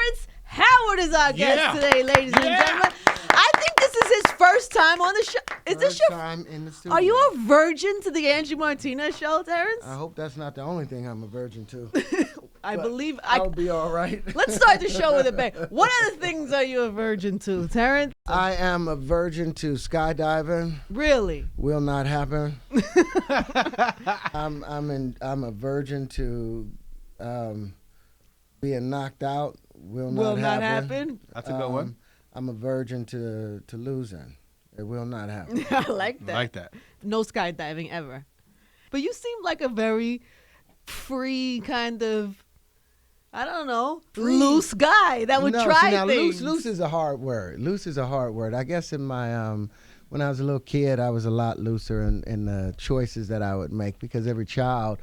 Terrence Howard is our guest today, ladies and gentlemen. I think this is his first time on the show. Is this your first time in the studio? Are you a virgin to the Angie Martinez show, Terrence? I hope that's not the only thing I'm a virgin to. I believe I'll be all right. Let's start the show with a bang. What other things are you a virgin to, Terrence? I am a virgin to skydiving. Really? Will not happen. I'm a virgin to being knocked out. Will not happen. That's a good one. I'm a virgin to losing. It will not happen. I like that. I like that. No skydiving ever. But you seem like a very free kind of, I don't know, loose guy that would try things. Loose is a hard word. Loose is a hard word. I guess in my when I was a little kid, I was a lot looser in the choices that I would make, because every child,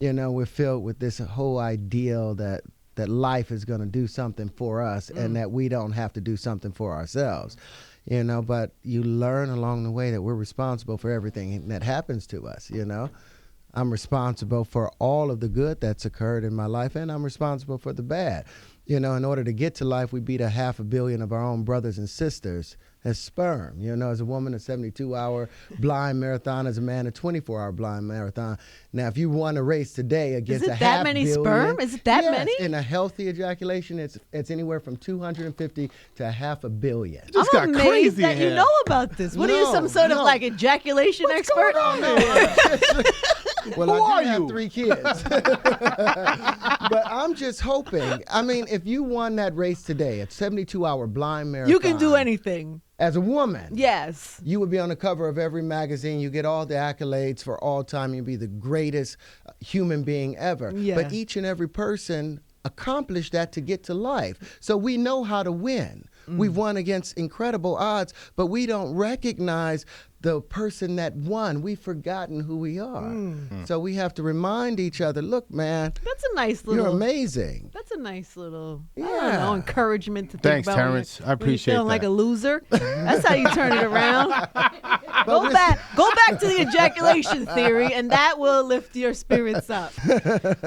we're filled with this whole ideal that life is going to do something for us and that we don't have to do something for ourselves. But you learn along the way that we're responsible for everything that happens to us. I'm responsible for all of the good that's occurred in my life, and I'm responsible for the bad. In order to get to life, we beat 500 million of our own brothers and sisters as sperm. As a woman, a 72-hour blind marathon, as a man, a 24-hour blind marathon. Now, if you won a race today against Is it that many sperm? Is it that many? In a healthy ejaculation, it's anywhere from 250 to 500 million. Just I'm got amazed crazy that you here. know about this. What are you, some sort of like ejaculation expert? Well, Who I are do have you? 3 kids. But I'm just hoping. I mean, if you won that race today, a 72-hour blind marathon. You can do anything. As a woman. Yes. You would be on the cover of every magazine. You get all the accolades for all time. You'd be the greatest human being ever. Yeah. But each and every person accomplished that to get to life. So we know how to win. We've won against incredible odds, but we don't recognize the person that won. We've forgotten who we are. So we have to remind each other, look, man, That's a nice little. you're amazing. That's a nice little, I Yeah. don't know, encouragement to think Thanks, about. Terrence. I When you're appreciate feeling like that. a loser. That's how you turn it around. Go back to the ejaculation theory, and that will lift your spirits up.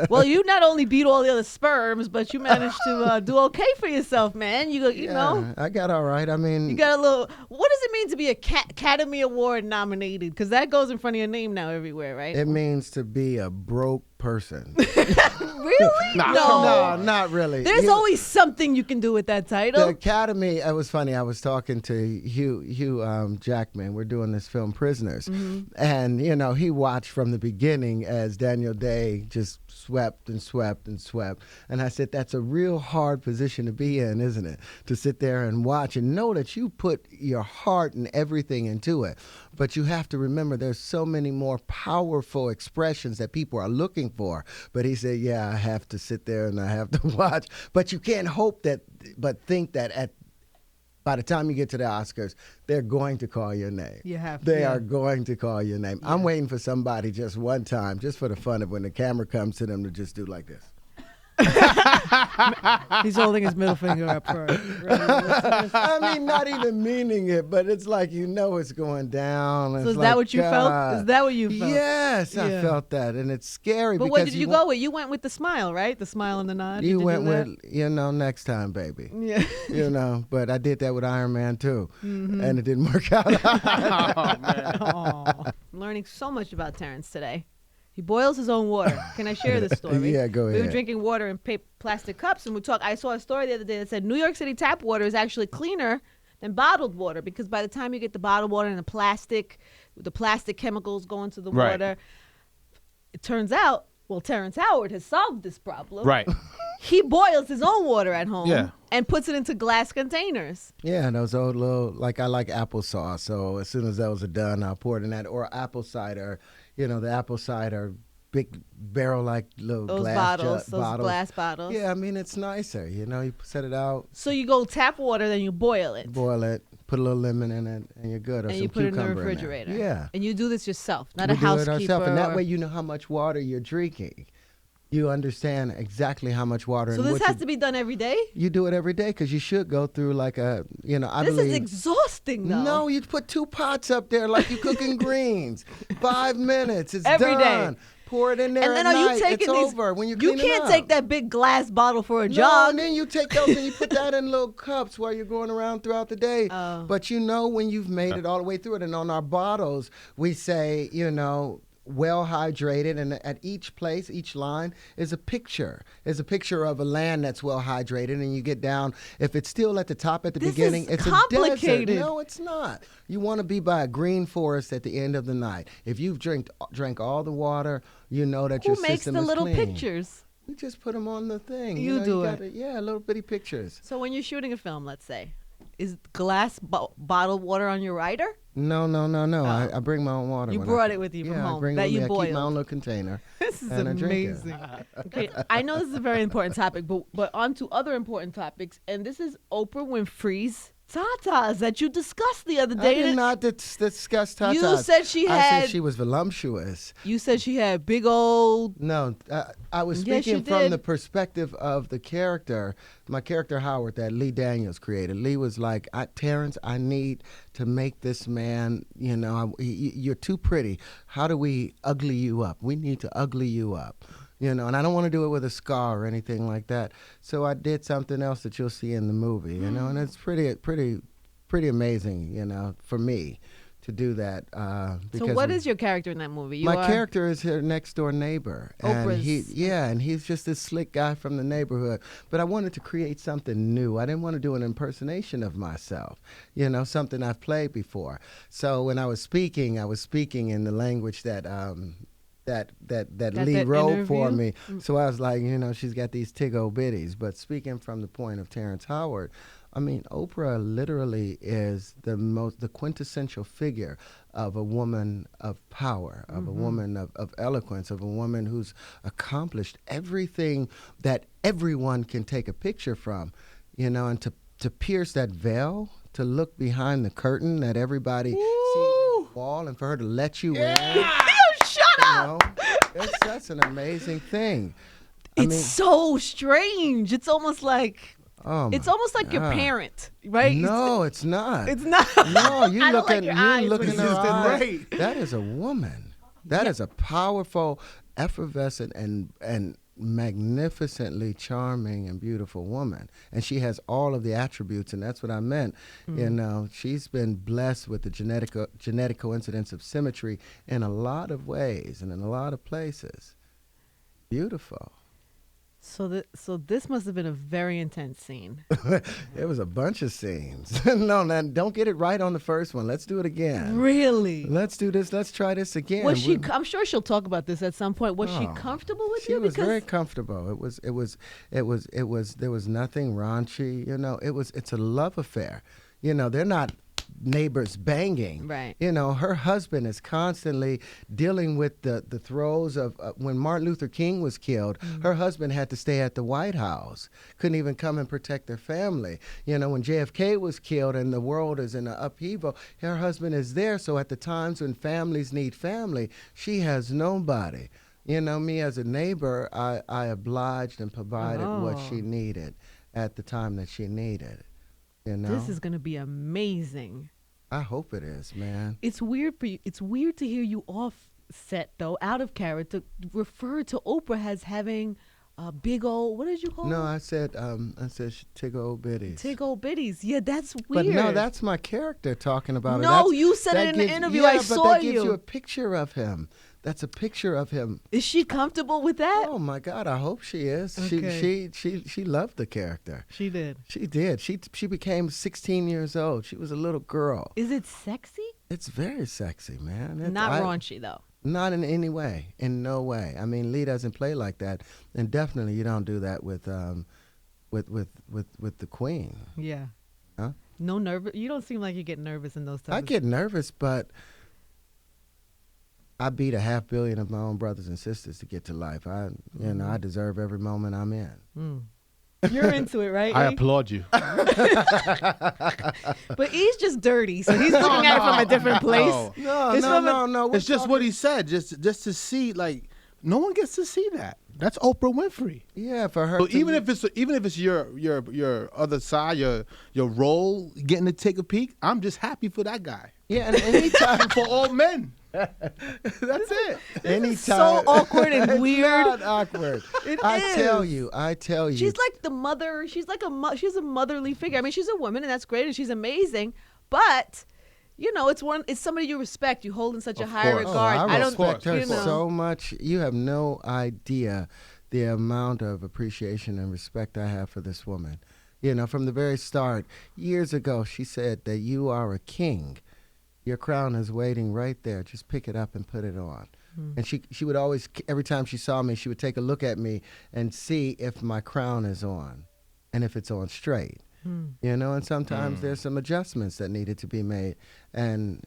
Well, you not only beat all the other sperms, but you managed to do okay for yourself, man. You know, I got all right. I mean, you got a little. What does it mean to be Academy Award nominated? Because that goes in front of your name now everywhere, right? it means to be a broke person. Really? Nah. No, not really. There's always something you can do with that title. The Academy, it was funny. I was talking to Hugh Jackman. We're doing this film, Prisoners. And, he watched from the beginning as Daniel Day just swept and swept and swept. And I said, that's a real hard position to be in, isn't it? To sit there and watch and know that you put your heart and everything into it. But you have to remember there's so many more powerful expressions that people are looking for. But he said, yeah, I have to sit there and I have to watch. But you can't think that by the time you get to the Oscars, they're going to call your name. You have to, They yeah. are going to call your name. I'm waiting for somebody just one time, just for the fun of when the camera comes to them, to just do like this. He's holding his middle finger up for I mean, not even meaning it, but it's like it's going down. So is that what you felt? Is that what you felt? Yes, I Yeah. felt that, and it's scary. But because what did you go with? You went with the smile, right? The smile and the nod. You Did went do that? with, next time, baby. Yeah. But I did that with Iron Man too, and it didn't work out. Oh, man. Aw. I'm learning so much about Terrence today. He boils his own water. Can I share this story? Yeah, go We were ahead. drinking water in plastic cups, and I saw a story the other day that said New York City tap water is actually cleaner than bottled water, because by the time you get the bottled water and the plastic chemicals go into the Right. water, it turns out, Terrence Howard has solved this problem. Right. He boils his own water at home Yeah. and puts it into glass containers. Yeah, those old little, I like applesauce. So as soon as those are done, I'll pour it in that. Or apple cider, the apple cider, big barrel-like little Those glass bottles, those bottles. glass bottles. Yeah, I mean, it's nicer. You set it out, So you go tap water, then you boil it. boil it, put a little lemon in it, and you're good. Or And some you put it in the cucumber refrigerator. Yeah. And you do this yourself, not We a do it housekeeper. ourselves, and that or- way you know how much water you're drinking. You understand exactly how much water. So and this what has you, to be done every day? You do it every day because you should go through I This believe. is exhausting, though. No, you put 2 pots up there like you cooking greens. 5 minutes, it's Every day. done. Pour it in there And then at are you night. taking It's these? over when you You clean it can't up. take that big glass bottle for a No, jog. and then you take those and you put that in little cups while you're going around throughout the day. Oh. But you know when you've made it all the way through it. And on our bottles, we say, well hydrated, and at each place, each line is a picture. Is a picture of a land that's well hydrated, and you get down. If it's still at the top at the This beginning, is it's complicated. a desert. No, it's not. You want to be by a green forest at the end of the night. If you've drank all the water, you know that your Who makes system the is little clean. pictures? We just put them on the thing. You do it. Yeah, little bitty pictures. So when you're shooting a film, let's say, is glass bottled water on your rider? No. I bring my own water. You when brought it with you from I home bring it that with you me. I keep my boiled. own little container. This is and I drink it. amazing. Okay, I know this is a very important topic, but on to other important topics, and this is Oprah Winfrey's tatas that you discussed the other I day. did not discuss tatas. You said she I had. said she was voluptuous. You said she had big old. No, I was Yes, you speaking from did. the perspective of the character, my character Howard, that Lee Daniels created. Lee was like, Terrence, I need to make this man, you're too pretty. How do we ugly you up? We need to ugly you up. And I don't want to do it with a scar or anything like that. So I did something else that you'll see in the movie, and it's pretty amazing, for me to do that. So what is your character in that movie? My character is her next door neighbor, and and he's just this slick guy from the neighborhood. But I wanted to create something new. I didn't want to do an impersonation of myself, something I've played before. So when I was speaking in the language that Lee wrote for me. So I was like, she's got these tig-o bitties. But speaking from the point of Terrence Howard, I mean, Oprah literally is the quintessential figure of a woman of power, of a woman of eloquence, of a woman who's accomplished everything that everyone can take a picture from, and to pierce that veil, to look behind the curtain that everybody sees on the wall, and for her to let you in. Shut up! That's an amazing thing. It's so strange. It's almost like your parent, right? No, it's not. It's not. No, you I don't look like at your you eyes look when in you her use the eyes. That is a woman. That is a powerful, effervescent, and magnificently charming and beautiful woman, and she has all of the attributes, and that's what I meant. She's been blessed with the genetic coincidence of symmetry in a lot of ways and in a lot of places. Beautiful. So this must have been a very intense scene. It was a bunch of scenes. No, now don't get it right on the first one. Let's do it again. Really? Let's do this. Let's try this again. Was she? I'm sure she'll talk about this at some point. Was she comfortable with you? She was very comfortable. It was. There was nothing raunchy. It's a love affair. They're not neighbors banging. Right. Her husband is constantly dealing with the throes of when Martin Luther King was killed. Her husband had to stay at the White House. Couldn't even come and protect their family. When JFK was killed and the world is in an upheaval, her husband is there. So at the times when families need family, she has nobody. Me as a neighbor, I obliged and provided what she needed at the time that she needed. This is going to be amazing. I hope it is, man. It's weird for you. It's weird to hear you off set, though, out of character, refer to Oprah as having a big old, what did you call it? No, I said tig-o bitties. Tig-o bitties. Yeah, that's But weird. no, that's my character talking about it. No, you said it in the interview. I saw but that you. gives you a picture of him. That's a picture of him. Is she comfortable with that? Oh my God, I hope she is. Okay. She loved the character. She did. She did. She became 16 years old. She was a little girl. Is it sexy? It's very sexy, man. Not raunchy though. Not in any way. In no way. I mean, Lee doesn't play like that, and definitely you don't do that with the Queen. Yeah. Huh? No nervous. You don't seem like you get nervous in those times. I get nervous, but I beat 500 million of my own brothers and sisters to get to life. I deserve every moment I'm in. You're into it, right? I applaud you. But he's just dirty, so he's looking at it from a different place. No. It's just what he said, just to see, like, no one gets to see that. That's Oprah Winfrey. Yeah, for her. So even if it's your other side, your role, getting to take a peek, I'm just happy for that guy. Yeah, and anytime for all men. That's it. Anytime. So awkward and It's weird. not awkward. I tell you. She's like the mother. She's like she's a motherly figure. I mean, she's a woman, and that's great, and she's amazing. But it's somebody you respect. You hold in such a high course. regard. I don't respect her you know. so much. You have no idea the amount of appreciation and respect I have for this woman. From the very start, years ago, she said that you are a king. Your crown is waiting right there. Just pick it up and put it on. And she would always, every time she saw me, she would take a look at me and see if my crown is on and if it's on straight. And sometimes there's some adjustments that needed to be made. And,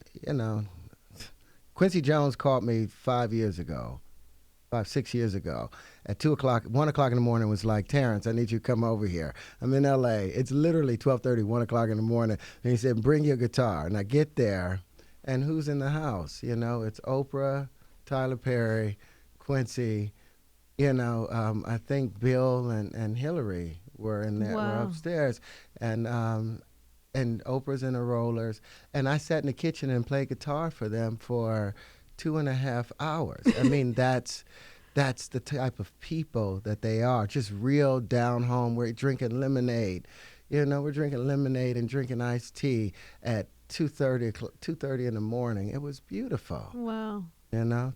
Quincy Jones called me 6 years ago, at 2 o'clock, 1 o'clock in the morning, was like, Terrence, I need you to come over here. I'm in L.A. It's literally 12:30, 1 o'clock in the morning. And he said, bring your guitar. And I get there, and who's in the house? It's Oprah, Tyler Perry, Quincy, I think Bill and Hillary were in there, were upstairs. And Oprah's in the Rollers. And I sat in the kitchen and played guitar for them for 2.5 hours. I mean, that's the type of people that they are. Just real down home. We're drinking lemonade. We're drinking lemonade and drinking iced tea at 2:30 in the morning. It was beautiful. Wow.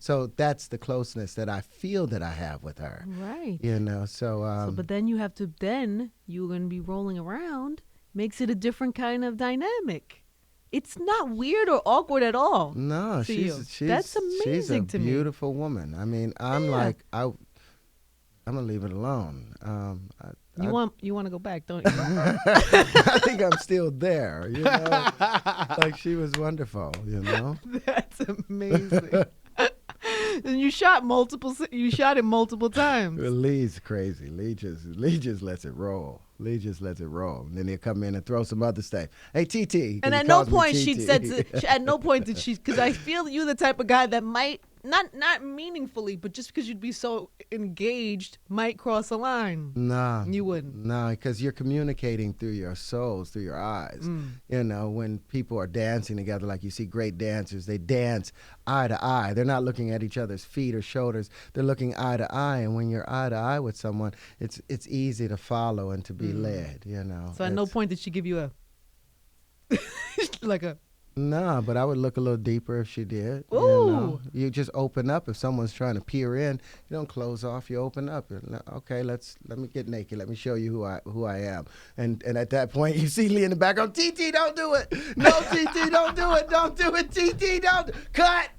So that's the closeness that I feel that I have with her. Right. So but then you're going to be rolling around. Makes it a different kind of dynamic. It's not weird or awkward at all. No, That's amazing to me. She's a beautiful woman. I mean, I'm gonna leave it alone. You want to go back, don't you? I think I'm still there. Like she was wonderful. That's amazing. And you shot it multiple times. Well, Lee's crazy. Lee just lets it roll. And then he'll come in and throw some other stuff. Hey, TT. And at no point did she, because I feel you're the type of guy that might, not meaningfully, but just because you'd be so engaged, might cross a line. No. You wouldn't. No, because you're communicating through your souls, through your eyes. When people are dancing together, like you see great dancers, they dance eye to eye. They're not looking at each other's feet or shoulders. They're looking eye to eye. And when you're eye to eye with someone, it's easy to follow and to be led, So at no point did she give you a, like a, no, but I would look a little deeper if she did. Ooh. You just open up if someone's trying to peer in. You don't close off. You open up. Okay, let me get naked. Let me show you who I am. And at that point, you see Lee in the background. TT, don't do it. No, TT, don't do it. Don't do it. TT, don't. Cut.